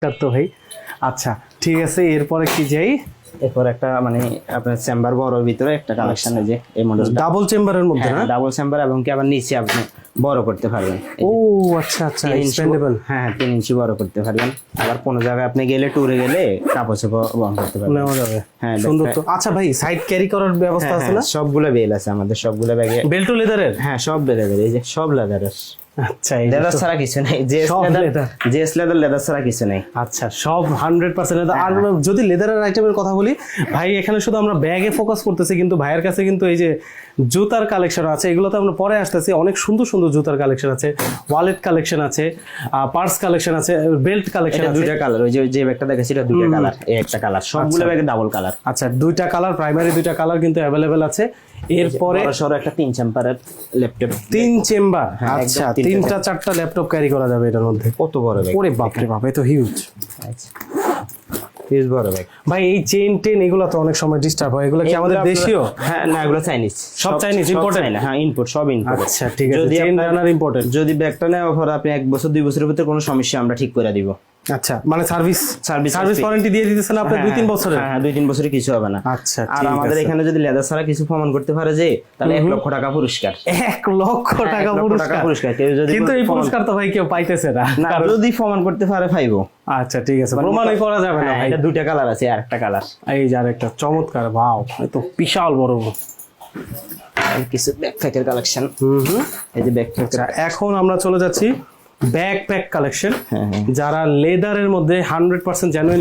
তো ভাই আচ্ছা ঠিক আছে, এরপরে কি যাই? এরপর একটা মানে আপনার চেম্বার বড় ভিতরে একটা কালেকশন এই যে এই মডেল ডাবল চেম্বারের মধ্যে না? ডাবল চেম্বার এবং কি আবার নিচে আপনি বড় করতে পারবেন। ও আচ্ছা আচ্ছা, এক্সপেন্ডেবল। হ্যাঁ 3 ইঞ্চি বড় করতে পারবেন। আবার কোনো জায়গায় আপনি গেলে ট্যুরে গেলে কাপড় চোপড় বহন করতে পারবেন। নেওয়া যাবে। হ্যাঁ সুন্দর তো। আচ্ছা ভাই, সাইড ক্যারি করার ব্যবস্থা আছে না? সবগুলো বেল আছে আমাদের, সবগুলো ব্যাগে। বেল্ট লেদারের? হ্যাঁ সব লেদারের, এই যে সব লেদারের। আচ্ছা, লেদার ছাড়া কিছু নাই, জেস লেদার লেদার ছাড়া কিছু নাই। আচ্ছা সব 100% লেদার। আর যদি লেদারের আইটেমের কথা বলি ভাই, এখানে শুধু আমরা ব্যাগে ফোকাস করতেছি, কিন্তু ভাইয়ের কাছে কিন্তু এই যে জুতার কালেকশন আছে, এগুলোতে আমরা পরে আসতেছি। অনেক সুন্দর সুন্দর জুতার কালেকশন আছে, ওয়ালেট কালেকশন আছে, পার্স কালেকশন আছে, বেল্ট কালেকশন আছে। দুইটা কালার, ওই যে ব্যাগটা দেখাচ্ছি এটা দুইটা কালার, এই একটা কালার, সবগুলো ব্যাগে ডাবল কালার। আচ্ছা দুইটা কালার, প্রাইমারি দুইটা কালার কিন্তু অ্যাভেলেবেল আছে। এরপরে সরো একটা 3 চেম্বারের ল্যাপটপ, 3 চেম্বার। হ্যাঁ, আচ্ছা একদম 3টা 4টা ল্যাপটপ ক্যারি করা যাবে এটার মধ্যে। কত বড় ব্যাগ! ওরে বাপ রে বাপ, এ তো হিউজ। আচ্ছা হিউজ বড় ব্যাগ ভাই। এই চেইন টেন এগুলো তো অনেক সময় ডিস্টার্ব হয়, এগুলো কি আমাদের দেশীয়? হ্যাঁ না, এগুলো চাইনিজ, সব চাইনিজ, ইম্পোর্টেড? হ্যাঁ ইম্পোর্ট, সব ইম্পোর্ট। আচ্ছা ঠিক আছে, চেইন রানার ইম্পোর্টেড। যদি ব্যাগটা নেওয়ার পর আপনি 1 বছর 2 বছরের ভিতরে কোনো সমস্যা আমরা ঠিক করে দিব। আচ্ছা মানে সার্ভিস সার্ভিস ওয়ারেন্টি দিয়ে দিতেছেন আপনি 2-3 বছরের? হ্যাঁ 2-3 বছরে কিছু হবে না। আচ্ছা আর ঠিক আমাদের আছে। এখানে যদি লেদার ছাড়া কিছু প্রমাণ করতে পারে যে, তাহলে 1 লক্ষ টাকা পুরস্কার। 1 লক্ষ টাকা 1 লক্ষ টাকা পুরস্কার। কেউ যদি কিন্তু এই পুরস্কার তো ভাই কেউ পাইতেছে না। না, যদি প্রমাণ করতে পারে পাইবো। আচ্ছা ঠিক আছে, প্রমাণই করা যাবে না ভাই। এটা দুইটা কালার আছে, আর একটা কালার এই যে আরেকটা চমৎকার, ওয়াও এত বিশাল বড়। কিছু ব্যাকপ্যাকের কালেকশন। এই যে ব্যাকপ্যাক। আচ্ছা এখন আমরা চলে যাচ্ছি ব্যাকপ্যাক কালেকশন। যারা লেদারের মধ্যে 100% জেনুইন